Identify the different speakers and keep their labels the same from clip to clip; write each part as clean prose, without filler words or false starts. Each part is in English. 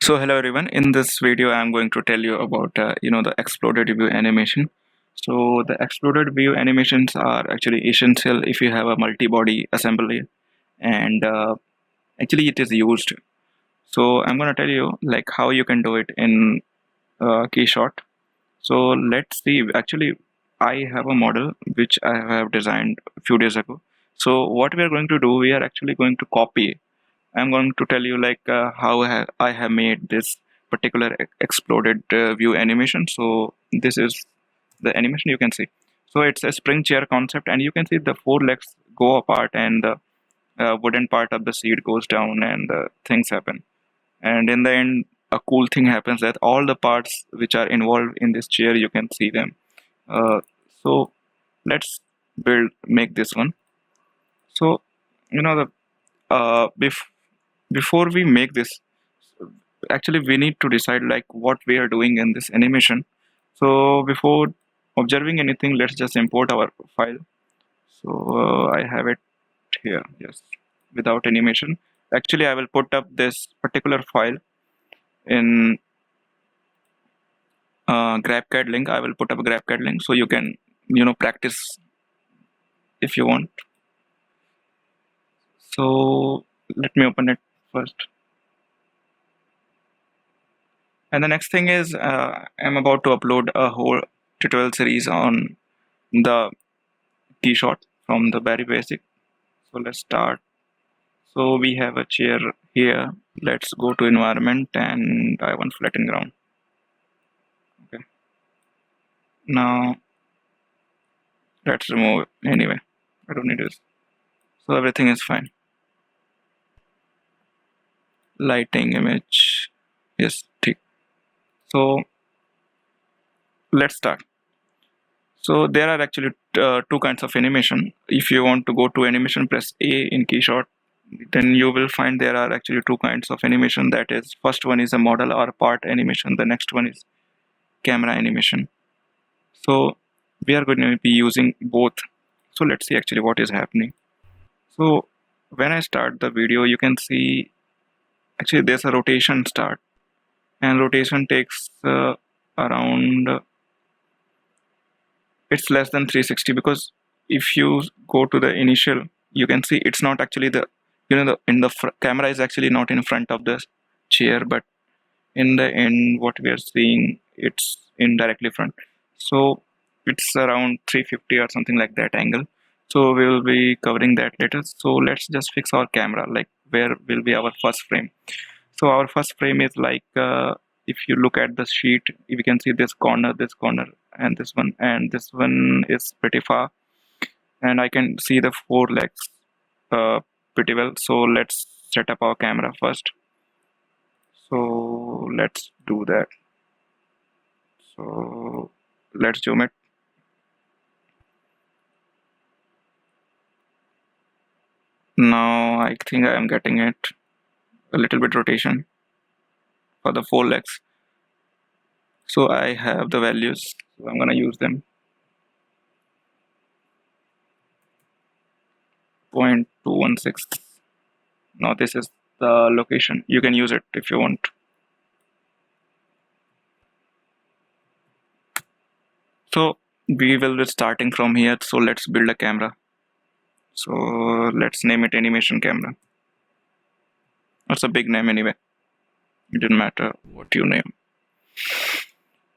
Speaker 1: So hello everyone. In this video, I'm going to tell you about the exploded view animation. So the exploded view animations are actually essential if you have a multi-body assembly, and actually it is used. So I'm going to tell you like how you can do it in keyshot. So let's see. Actually, I have a model which I have designed a few days ago. So what we are going to do, we are actually going to copy. I'm going to tell you like how I have made this particular exploded view animation. So this is the animation you can see. So it's a spring chair concept, and you can see the four legs go apart, and the wooden part of the seat goes down, and things happen. And in the end, a cool thing happens that all the parts which are involved in this chair, you can see them. Uh, so let's make this one. So the before we make this, actually we need to decide like what we are doing in this animation. So before observing anything, let's just import our file. So I have it here, yes, without animation. Actually, I will put up this particular file in GrabCAD link. I will put up a GrabCAD link so you can practice if you want. So let me open it first. And the next thing is I'm about to upload a whole tutorial series on the keyshot from the very basic. So let's start. So we have a chair here. Let's go to environment, and I want flatten ground. Okay. Now let's remove it. Anyway, I don't need this. So everything is fine. Lighting, image, yes, tick. So let's start. So there are actually two kinds of animation. If you want to go to animation, press A in keyshot. Then you will find there are actually two kinds of animation. That is, first one is a model or part animation. The next one is camera animation. So we are going to be using both. So let's see actually what is happening. So when I start the video, you can see actually there's a rotation start, and rotation takes around it's less than 360, because if you go to the initial, you can see it's not actually the camera is actually not in front of the chair, but in the end what we are seeing, it's in directly front. So it's around 350 or something like that angle. So we will be covering that later. So let's just fix our camera, like where will be our first frame. So our first frame is like if you look at the sheet, we can see this corner, and this one is pretty far, and I can see the four legs pretty well. So let's set up our camera first. So let's do that. So let's zoom it. Now I think I am getting it. A little bit rotation for the four legs. So I have the values. So I'm gonna use them. 0.216. Now this is the location. You can use it if you want. So we will be starting from here. So let's build a camera. So let's name it animation camera. That's a big name anyway. It didn't matter what you name.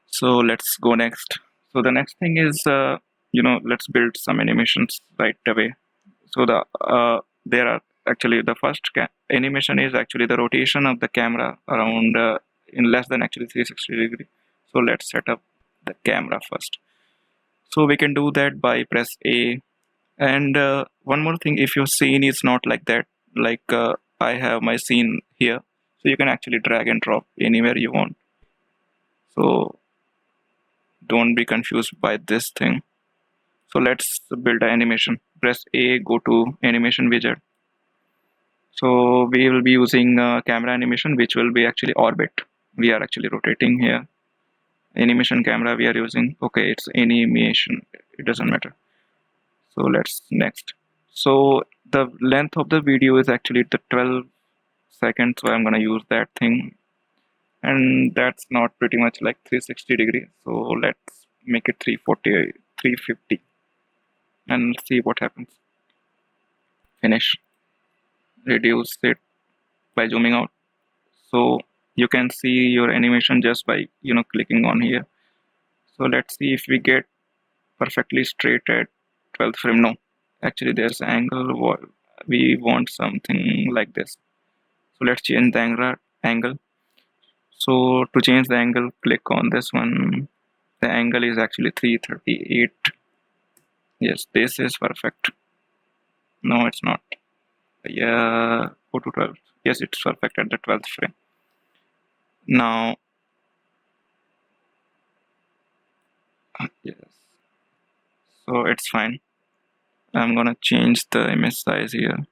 Speaker 1: So let's go next. So the next thing is, let's build some animations right away. So there are actually the first animation is actually the rotation of the camera around in less than actually 360 degree. So let's set up the camera first. So we can do that by press A. And one more thing, if your scene is not like that, like I have my scene here, so you can actually drag and drop anywhere you want. So don't be confused by this thing. So let's build an animation. Press A, go to animation widget. So we will be using camera animation, which will be actually orbit. We are actually rotating here. Animation camera we are using. Okay, it's animation. It doesn't matter. So let's next. So the length of the video is actually the 12 seconds. So I'm gonna use that thing. and that's not pretty much like 360 degrees. So let's make it 340, 350, and see what happens. Finish. Reduce it by zooming out. So you can see your animation just by clicking on here. So let's see if we get perfectly straight at 12th frame. No, actually there's an angle. We want something like this. So let's change the angle. So to change the angle, click on this one. The angle is actually 338. Yes, this is perfect. No, it's not. Yeah, go to 12. Yes, it's perfect at the 12th frame. Now, yes, so it's fine. I'm gonna change the image size here.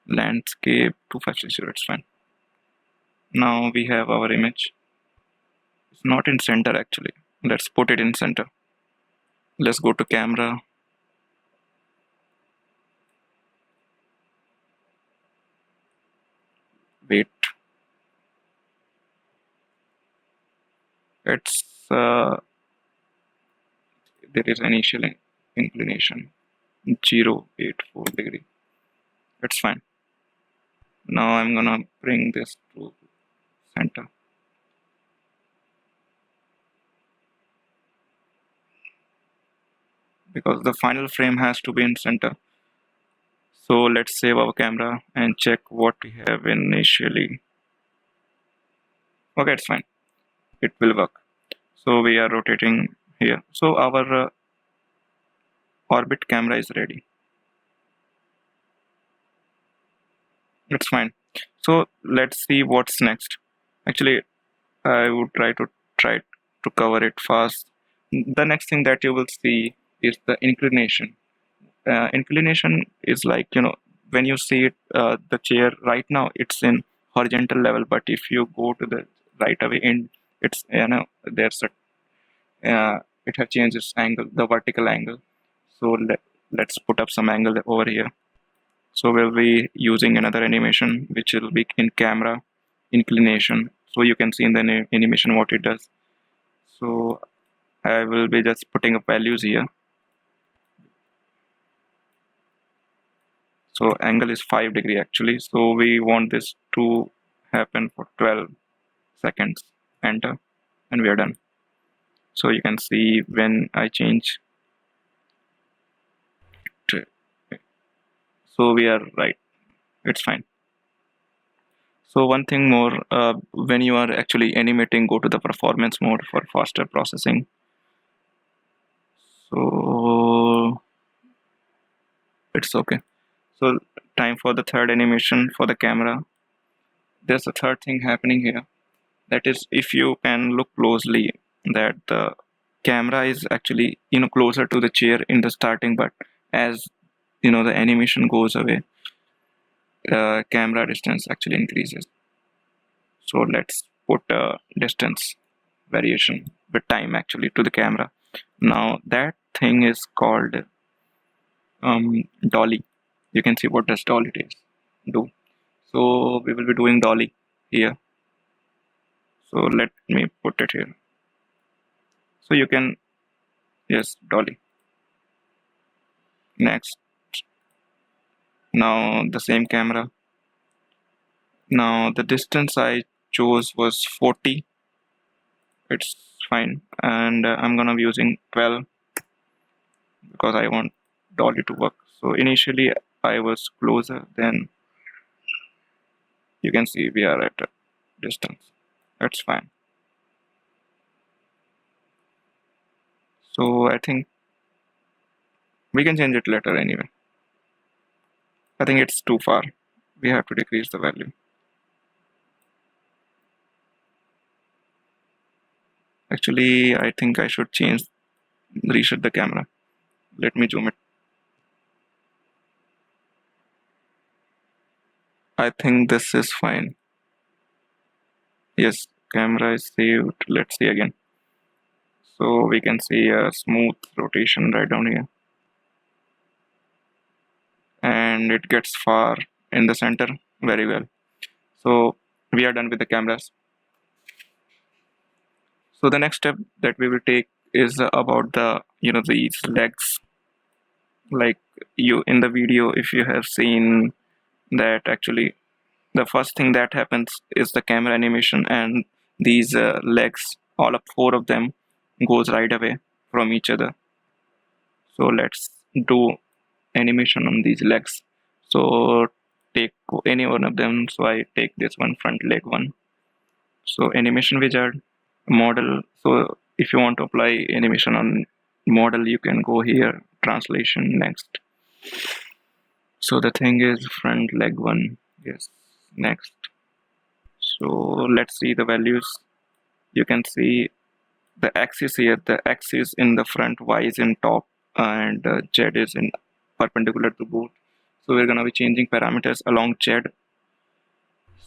Speaker 1: Landscape 2560, it's fine. Now we have our image. It's not in center actually. Let's put it in center. Let's go to camera. Wait. It's there is initial inclination 0.84 degree. It's fine. Now I'm gonna bring this to center. Because the final frame has to be in center. So let's save our camera and check what we have initially. Okay, it's fine. It will work. So we are rotating here. So our orbit camera is ready. It's fine. So let's see what's next. Actually, I would try to cover it fast. The next thing that you will see is the inclination. Inclination is like when you see it, the chair right now it's in horizontal level, but if you go to the right away in, it's there's a it has changed its angle, the vertical angle. So let's put up some angle over here. So we'll be using another animation which will be in camera inclination, so you can see in the animation what it does. So I will be just putting up values here. So angle is 5 degree actually. So we want this to happen for 12 seconds. Enter, and we are done. So you can see when I change. So we are right. It's fine. So one thing more, when you are actually animating, go to the performance mode for faster processing. So it's okay. So time for the third animation for the camera. There's a third thing happening here. That is, if you can look closely, that the camera is actually closer to the chair in the starting, but as the animation goes away, the camera distance actually increases. So let's put a distance variation with time actually to the camera. Now that thing is called Dolly. You can see what does Dolly do. So we will be doing Dolly here. So let me put it here. So you can, yes, Dolly. Next. Now the same camera. Now the distance I chose was 40. It's fine, and I'm gonna be using 12 because I want Dolly to work. So initially I was closer, then you can see we are at a distance. That's fine. So I think we can change it later anyway. I think it's too far. We have to decrease the value. Actually, I think I should reset the camera. Let me zoom it. I think this is fine. Yes, camera is saved. Let's see again. So we can see a smooth rotation right down here. And it gets far in the center very well. So we are done with the cameras. So the next step that we will take is about the these legs. Like you in the video, if you have seen that actually the first thing that happens is the camera animation, and these legs, all of four of them, goes right away from each other. So let's do animation on these legs. So take any one of them. So I take this one, front leg one. So animation wizard, model. So if you want to apply animation on model, you can go here, translation, next. So the thing is front leg one, yes, next. So let's see the values. You can see the axis here. The axis in the front, y is in top, and z is in perpendicular to both. So we're gonna be changing parameters along z.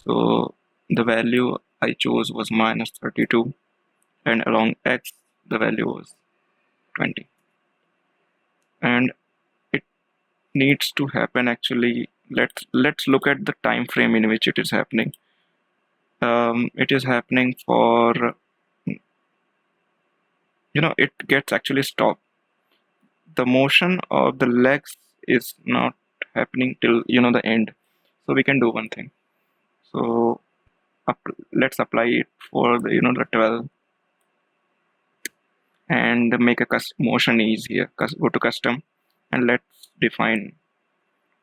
Speaker 1: So the value I chose was -32, and along x the value was 20. And it needs to happen actually. Let's look at the time frame in which it is happening. It is happening for, it gets actually stopped. The motion of the legs is not happening till the end. So we can do one thing. So let's apply it for the 12 and make a motion easier. Go to custom and let's define.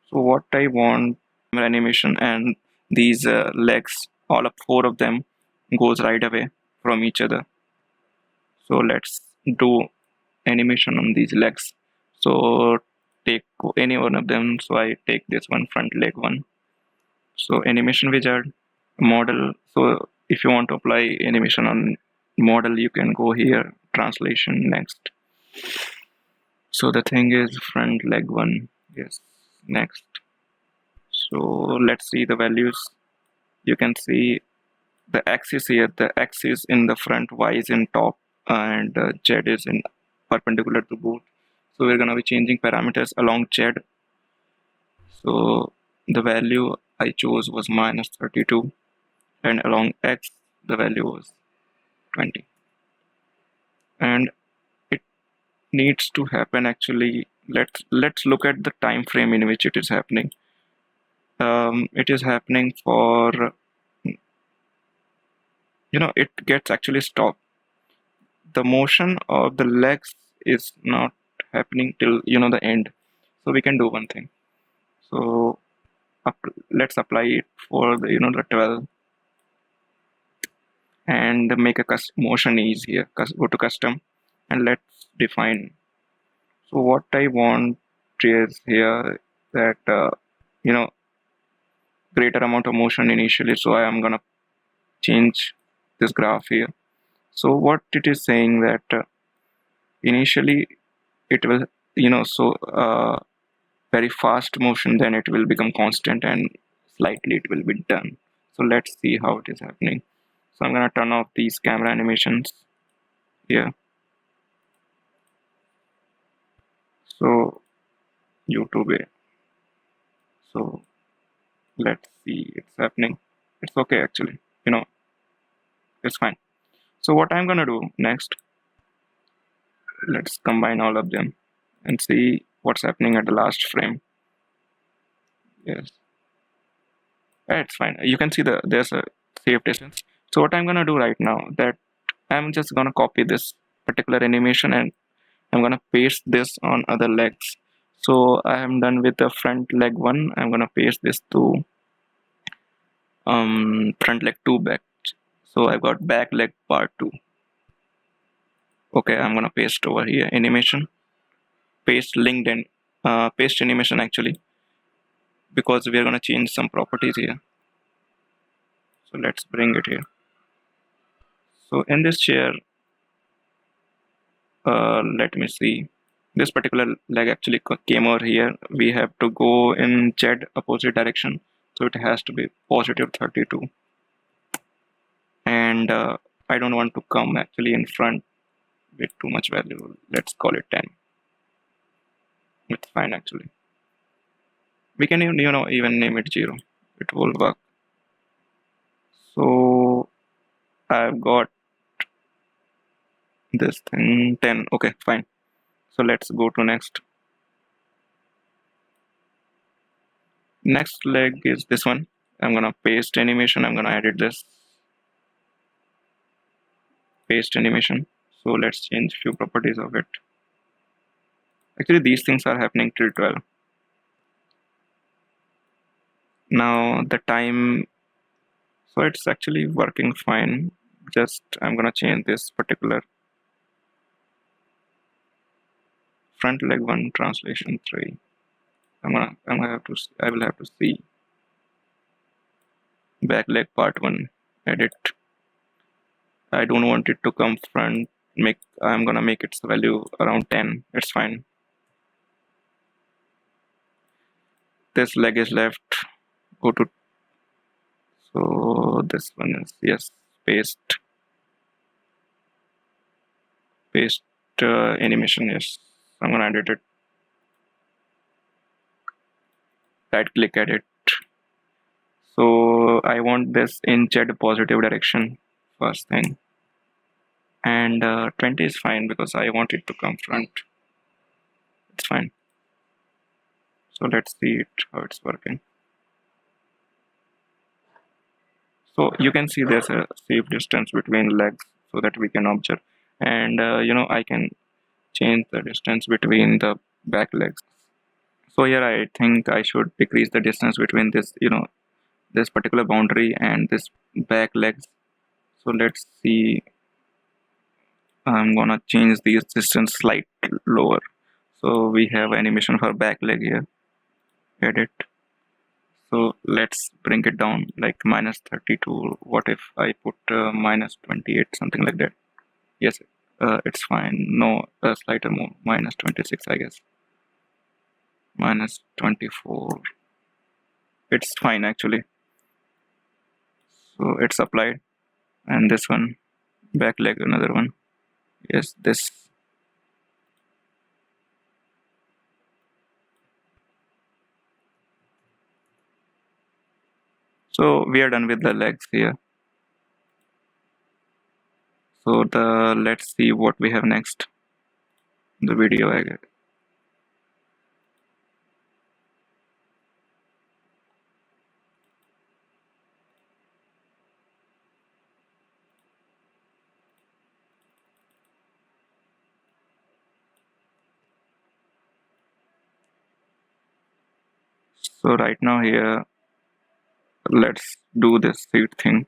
Speaker 1: So what I want, animation, and these legs, all of four of them, goes right away from each other. So let's do animation on these legs. So take any one of them. So I take this one, front leg one. So animation wizard, model. So if you want to apply animation on model, you can go here, translation, next. So the thing is front leg one, yes, next. So let's see the values. You can see the axis here. The axis in the front, y is in top, and z is in perpendicular to both. So we're gonna be changing parameters along z. So the value I chose was -32, and along x the value was 20. And it needs to happen actually. Let's look at the time frame in which it is happening. It is happening for, it gets actually stopped. The motion of the legs is not happening till the end. So we can do one thing. So let's apply it for the 12 and make a motion easier. Go to custom and let's define. So what I want is here that greater amount of motion initially. So I am gonna change this graph here. So what it is saying that initially it will so very fast motion, then it will become constant, and slightly it will be done. So let's see how it is happening. So I'm gonna turn off these camera animations here. So YouTube. So let's see, it's happening. It's okay actually. It's fine. So what I'm gonna do next, let's combine all of them and see what's happening at the last frame. Yes, it's fine. You can see there's a safe distance. So what I'm gonna do right now, that I'm just gonna copy this particular animation and I'm gonna paste this on other legs. So I am done with the front leg one. I'm gonna paste this to front leg two back. So I've got back leg part two. Okay, I'm gonna paste over here animation, paste linked in, paste animation actually, because we are gonna change some properties here. So let's bring it here. So in this chair, let me see. This particular leg actually came over here. We have to go in Z opposite direction. So it has to be positive 32. And I don't want to come actually in front with too much value. Let's call it 10. It's fine actually. We can even name it 0. It will work. So I've got this thing 10. Okay, fine. So let's go to next. Next leg is this one. I'm gonna paste animation. I'm gonna edit this paste animation. So let's change few properties of it. Actually, these things are happening till 12. Now the time, so it's actually working fine. Just I'm gonna change this particular front leg 1 translation 3. I will have to see back leg part 1 edit. I don't want it to come front. I'm gonna make its value around 10. It's fine. This leg is left. Go to, so this one is, yes, paste animation. Yes, I'm gonna edit it. Right click edit. So I want this in Z positive direction first thing, and 20 is fine because I want it to come front. It's fine. So let's see it how it's working. So you can see there's a safe distance between legs so that we can observe, and I can change the distance between the back legs. So here I think I should decrease the distance between this particular boundary and this back legs. So let's see. I'm gonna change the distance slightly lower. So we have animation for back leg here. Edit. So let's bring it down like -32. What if I put -28, something like that? Yes, it's fine. No, slighter more. -26, I guess. -24. It's fine actually. So it's applied. And this one, back leg, another one. Yes, this. So we are done with the legs here. So let's see what we have next. The video, I guess. So right now here, let's do this seat thing.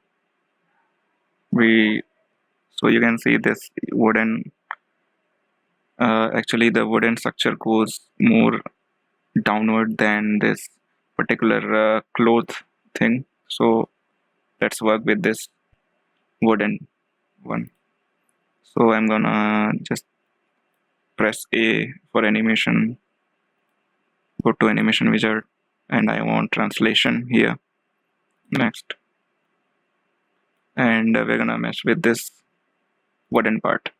Speaker 1: So you can see this wooden. Actually, the wooden structure goes more downward than this particular cloth thing. So let's work with this wooden one. So I'm gonna just press A for animation, go to animation wizard, and I want translation here. Next. And we're gonna mess with this wooden part.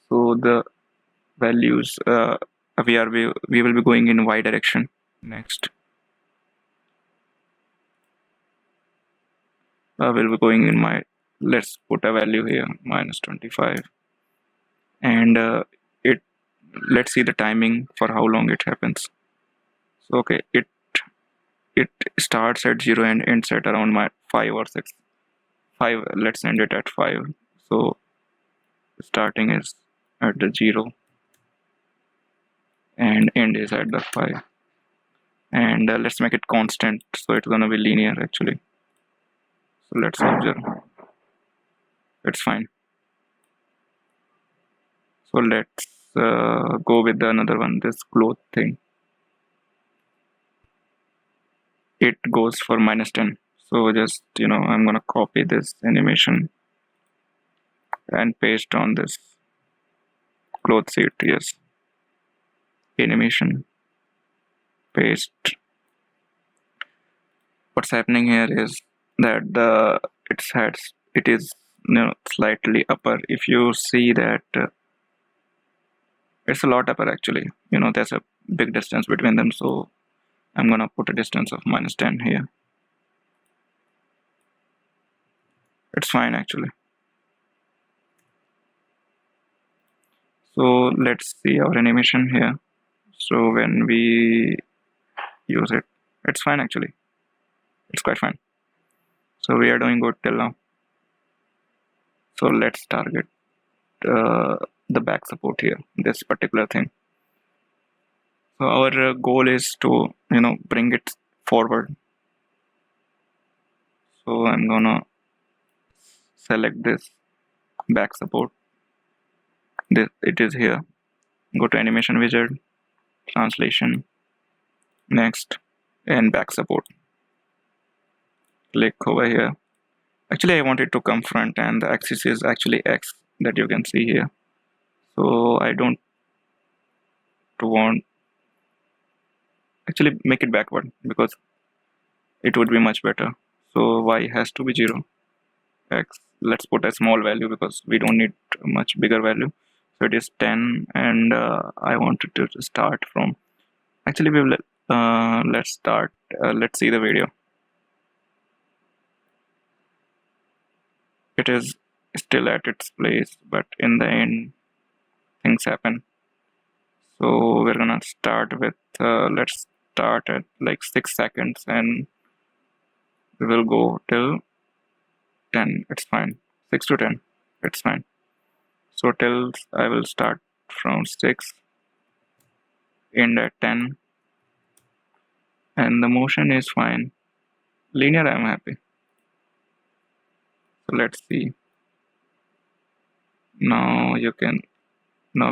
Speaker 1: So the values, we will be going in Y direction. Next. We'll be going in let's put a value here, -25. And let's see the timing for how long it happens. So okay, it starts at 0 and ends at around 5 or 6. 5, let's end it at 5. So starting is at the 0 and end is at the 5. And let's make it constant, so it's gonna be linear actually. So let's observe. It's fine. So let's go with another one, this cloth thing. It goes for -10. So just, I'm gonna copy this animation and paste on this cloth sheet. Yes. Animation. Paste. What's happening here is that it is slightly upper. If you see that it's a lot upper actually. There's a big distance between them, so I'm gonna put a distance of -10 here. It's fine actually. So let's see our animation here. So when we use it, it's fine actually. It's quite fine. So we are doing good till now. So let's target uh, the back support here, this particular thing. So our goal is to bring it forward. So I'm gonna select this back support. This it is here. Go to animation wizard, translation, next, and back support. Click over here. Actually, I want it to come front, and the axis is actually X that you can see here. So I don't want actually make it backward because it would be much better. So Y has to be 0. X, let's put a small value because we don't need a much bigger value. So it is 10, and I wanted to start from. Actually, we will let's start. Let's see the video. It is still at its place, but in the end, things happen. So we're gonna start with. Let's start at like 6 seconds, and we will go till 10. It's fine. 6 to 10. It's fine. So till I will start from 6, end at 10, and the motion is fine. Linear, I'm happy. So let's see. Now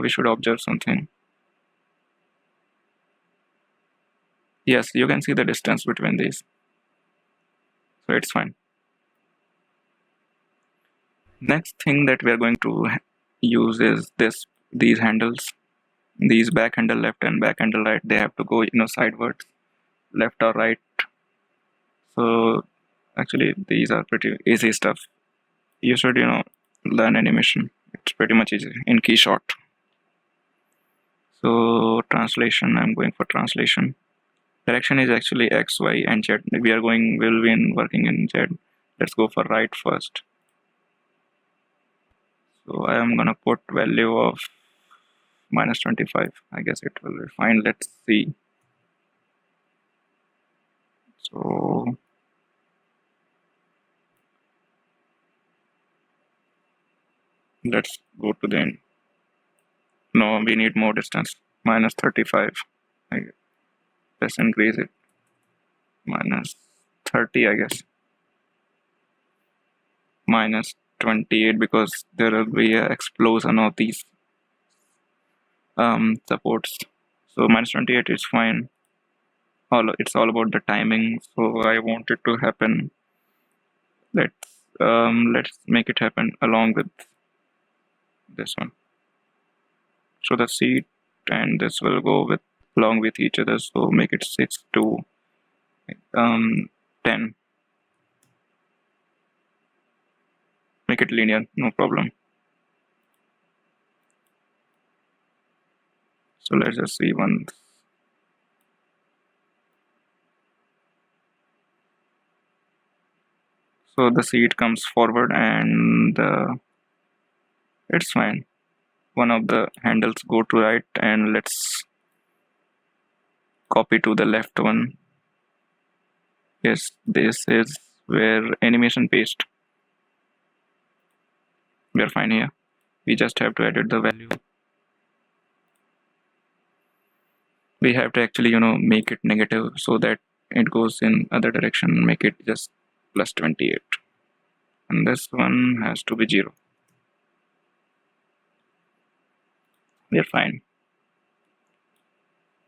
Speaker 1: we should observe something. Yes, you can see the distance between these. So it's fine. Next thing that we are going to use is these handles. These back handle left and back handle right, they have to go sidewards, left or right. So actually these are pretty easy stuff. You should learn animation. It's pretty much easy in keyshot. So translation, I'm going for translation. Direction is actually X, Y, and Z. We'll be working in Z. Let's go for right first. So I am gonna put value of -25. I guess it will be fine. Let's see. So let's go to the end. No, we need more distance. -35. Let's increase it. -30, I guess. -28 because there will be an explosion of these supports. So -28 is fine. It's all about the timing. So I want it to happen. Let's make it happen along with this one. So the seat and this will go with along with each other. So make it 6 to 10. Make it linear, no problem. So let's just see one. So the seat comes forward and it's fine. One of the handles go to right, and let's copy to the left one. Yes, this is where animation paste. We are fine here. We just have to edit the value. We have to actually make it negative so that it goes in other direction. Make it just +28, and this one has to be 0. We are fine.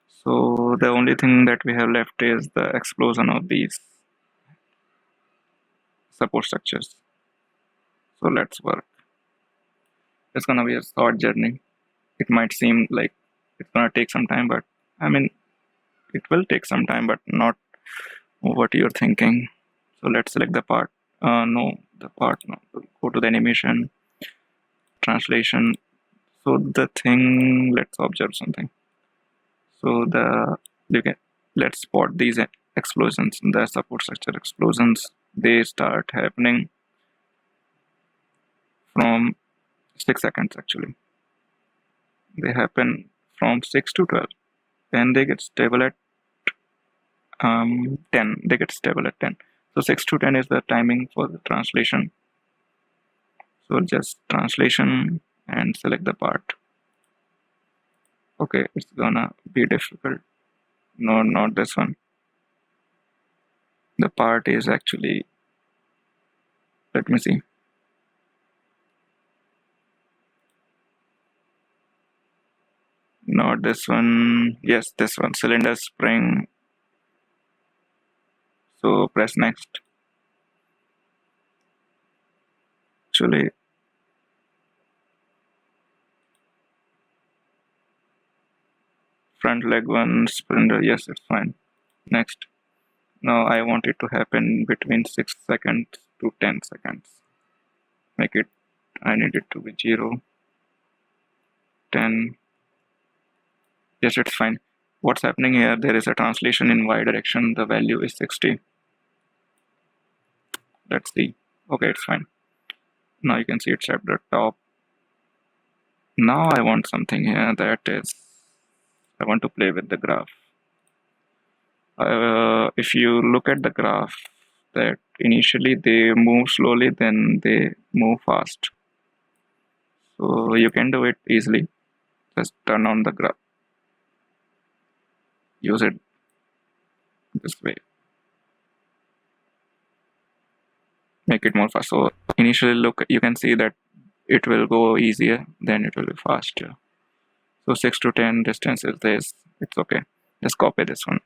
Speaker 1: So the only thing that we have left is the explosion of these support structures. So let's work. It's gonna be a short journey. It might seem like it's gonna take some time, but I mean it will take some time, but not what you're thinking. So let's select the part. No. Go to the animation, translation. So the thing, let's observe something. So let's spot these explosions, the support structure explosions. They start happening from 6 seconds actually. they happen from 6 to 12, and they get stable at 10. They get stable at 10. So 6 to 10 is the timing for the translation. So just translation and select the part. Okay, it's gonna be difficult. No, not this one. The part is actually, let me see. Not this one. Yes, this one. Cylinder spring. So press next. Actually, front leg one, sprinter. Yes, it's fine. Next. Now I want it to happen between 6 seconds to 10 seconds. Make it, I need it to be 0, 10. Yes, it's fine. What's happening here? There is a translation in Y direction. The value is 60. Let's see. Okay, it's fine. Now you can see it's at the top. Now I want something here that is, I want to play with the graph. If you look at the graph, that initially they move slowly, then they move fast. So you can do it easily. Just turn on the graph. Use it this way. Make it more fast. So initially look, you can see that it will go easier, then it will be faster. So 6 to 10 distance is this. It's okay. Just copy this one.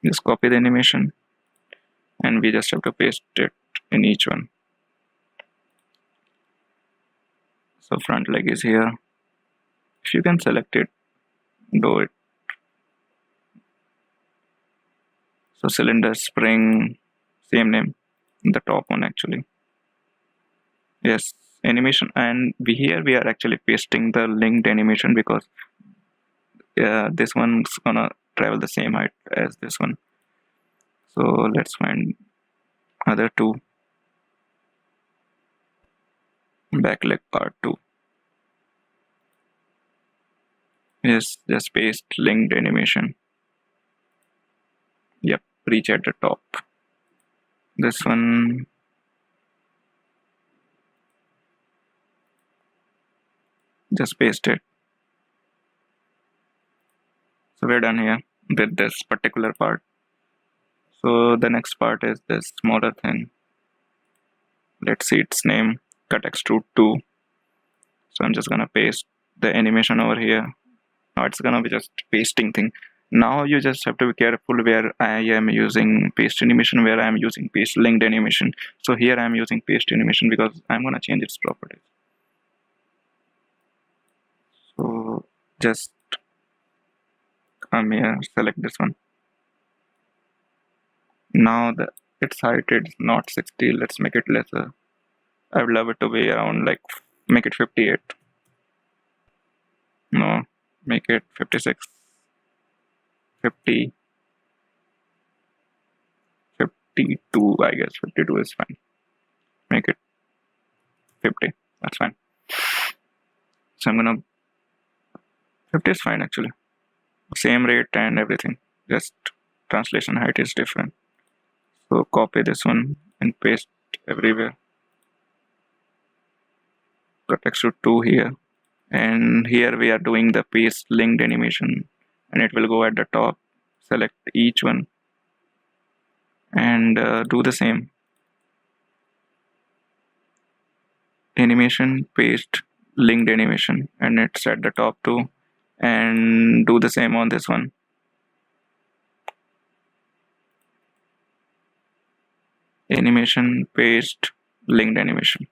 Speaker 1: Just copy the animation, and we just have to paste it in each one. So front leg is here. If you can select it, do it. So cylinder spring, same name, the top one actually. Yes, animation, and here we are actually pasting the linked animation because this one's gonna travel the same height as this one. So let's find other two. Back leg part 2. Yes, just paste linked animation. Yep, reach at the top. This one, just paste it. So we're done here with this particular part. So the next part is this smaller thing. Let's see its name, cut extrude 2. So I'm just gonna paste the animation over here. Now it's gonna be just pasting thing. Now you just have to be careful where I am using paste animation, where I am using paste linked animation. So here I am using paste animation because I'm gonna change its properties. So just come here, select this one. Now the its height is not 60. Let's make it lesser. I would love it to be around, like, make it 58. No, make it 56, 50, 52. I guess 52 is fine. Make it 50. That's fine. So I'm gonna, 50 is fine actually. Same rate and everything. Just translation height is different. So copy this one and paste everywhere. Cut extrude 2 here. And here we are doing the paste linked animation, and it will go at the top. Select each one and do the same. Animation, paste, linked animation, and it's at the top too. And do the same on this one. Animation, paste, linked animation.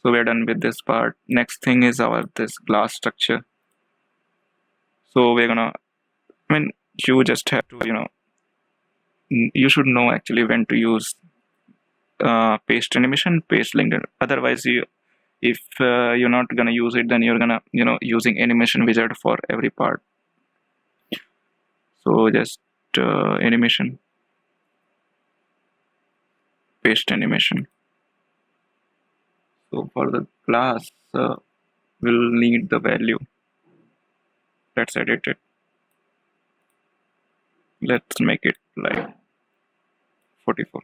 Speaker 1: So we're done with this part. Next thing is our this glass structure. So we're gonna, I mean, you just have to, you should know actually when to use paste animation, paste linked. Otherwise, if you're not gonna use it, then you're gonna, using animation wizard for every part. So just animation, paste animation. So for the class, we'll need the value. Let's edit it. Let's make it like 44.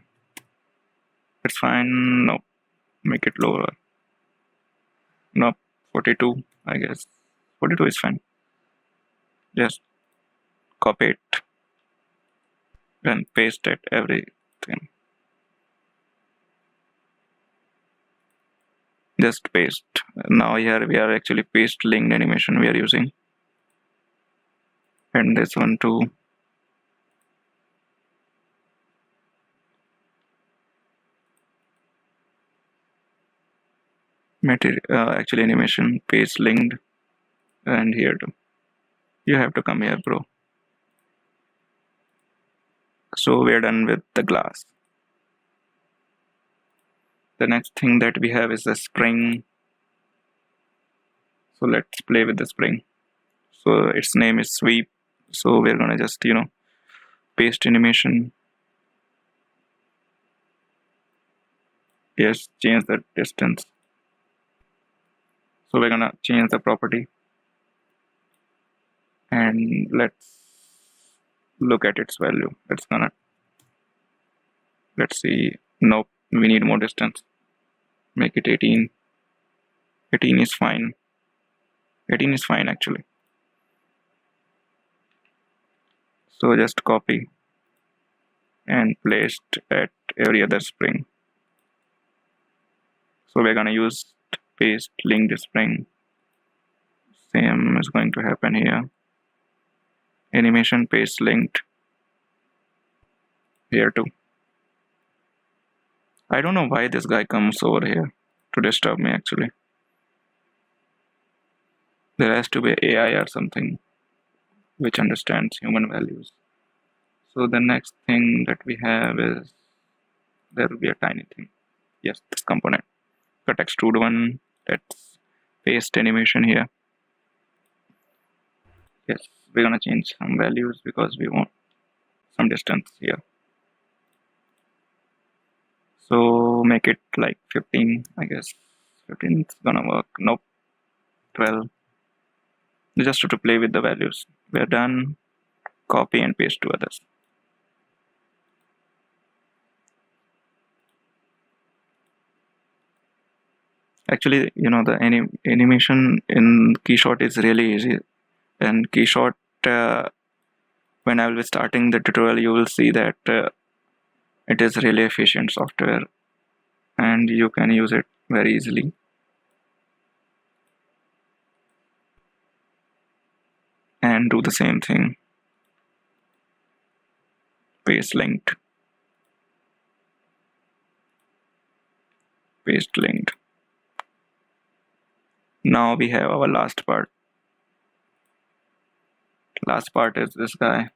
Speaker 1: It's fine. No, make it lower. No, 42, I guess. 42 is fine. Just copy it and paste it everything. Just paste. Now here we are actually paste linked animation we are using. And this one too. Actually animation paste linked, and here too. You have to come here, bro. So we're done with the glass. The next thing that we have is the spring. So let's play with the spring. So its name is sweep. So we're gonna just paste animation. Yes, change the distance. So we're gonna change the property, and let's look at its value. Let's see. Nope, we need more distance. Make it 18. 18 is fine. 18 is fine actually. So just copy and paste at every other spring. So we're gonna use paste linked spring. Same is going to happen here. Animation paste linked here too. I don't know why this guy comes over here to disturb me actually. There has to be AI or something which understands human values. So the next thing that we have is there will be a tiny thing. Yes, this component. Cut extrude one. Let's paste animation here. Yes, we're gonna change some values because we want some distance here. So make it like 15, I guess. 15 is gonna work. Nope. 12. Just to play with the values. We're done. Copy and paste to others. Actually, the animation in keyshot is really easy. And keyshot, when I will be starting the tutorial, you will see that it is really efficient software and you can use it very easily. And do the same thing. Paste linked. Paste linked. Now we have our last part. Last part is this guy.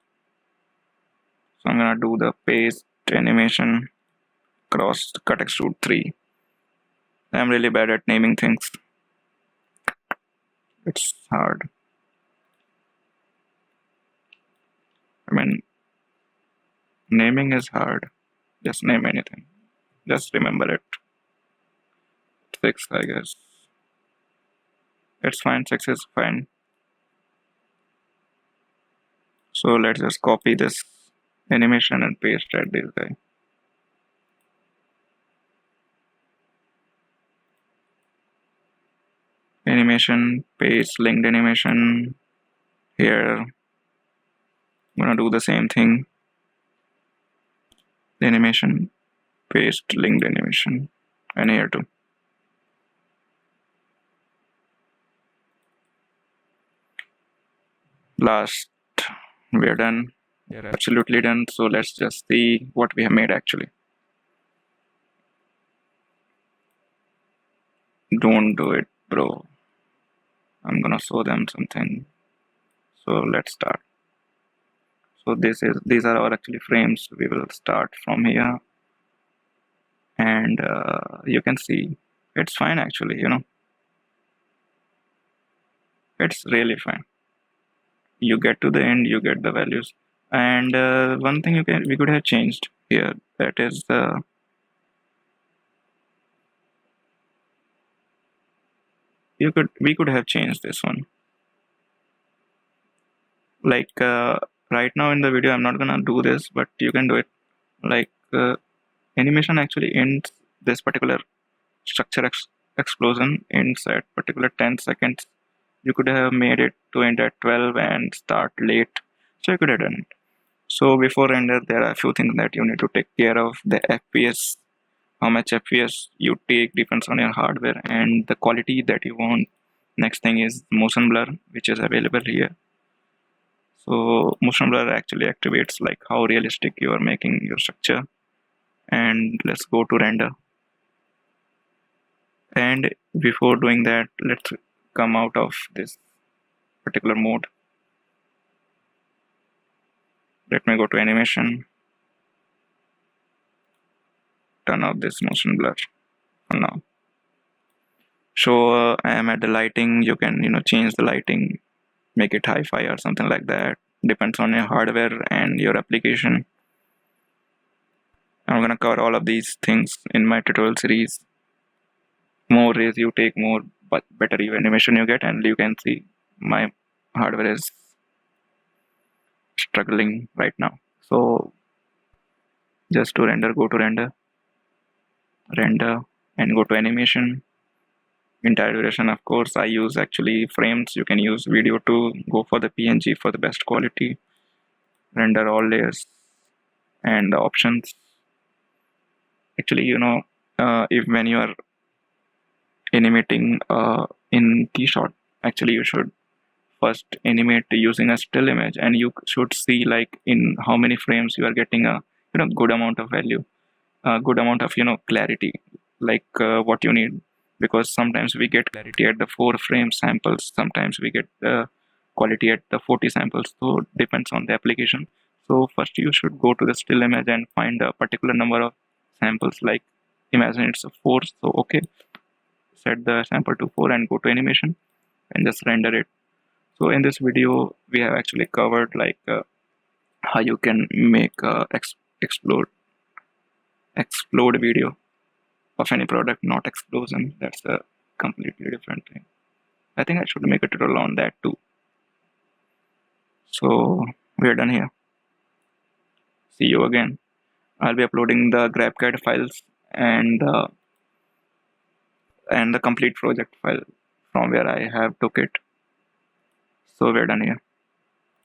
Speaker 1: So I'm gonna do the paste animation cross cut extrude 3. I'm really bad at naming things. It's hard. I mean, naming is hard. Just name anything. Just remember it. 6, I guess. It's fine. 6 is fine. So let's just copy this animation and paste at this guy. Animation, paste linked animation. Here, I'm gonna do the same thing. Animation, paste linked animation, and here too. Last, we're done. We're absolutely done. So let's just see what we have made actually. Don't do it, bro. I'm gonna show them something. So let's start. So these are our actually frames. We will start from here, and you can see it's fine actually. It's really fine. You get to the end, you get the values, and one thing we could have changed here, that is we could have changed this one. Like right now in the video, I'm not gonna do this, but you can do it. Like animation actually ends this particular structure explosion ends at particular 10 seconds. You could have made it to end at 12 and start late, so you could have done it. So before render, there are a few things that you need to take care of. The FPS, how much FPS you take depends on your hardware and the quality that you want. Next thing is motion blur, which is available here. So motion blur actually activates like how realistic you are making your structure. And let's go to render. And before doing that, let's come out of this particular mode. Let me go to animation, turn off this motion blur for now. So I am at the lighting. You can change the lighting, make it hi-fi or something like that. Depends on your hardware and your application. I'm gonna cover all of these things in my tutorial series. More rays you take, more but better animation you get, and you can see my hardware is struggling right now. So just to render, go to render, and go to animation. Entire duration, of course, I use actually frames. You can use video to go for the PNG for the best quality. Render all layers and the options. Actually, if when you are animating in keyshot, actually you should first animate using a still image, and you should see like in how many frames you are getting a good amount of value, a good amount of clarity, like what you need, because sometimes we get clarity at the 4 frame samples, sometimes we get the quality at the 40 samples, so it depends on the application. So first you should go to the still image and find a particular number of samples, like imagine it's a 4, so okay, set the sample to 4 and go to animation and just render it. So in this video we have actually covered like how you can make explode video of any product, not explosion. That's a completely different thing. I think I should make a tutorial on that too. So we're done here. See you again. I'll be uploading the GrabCAD files and the complete project file from where I have took it. So we're done here.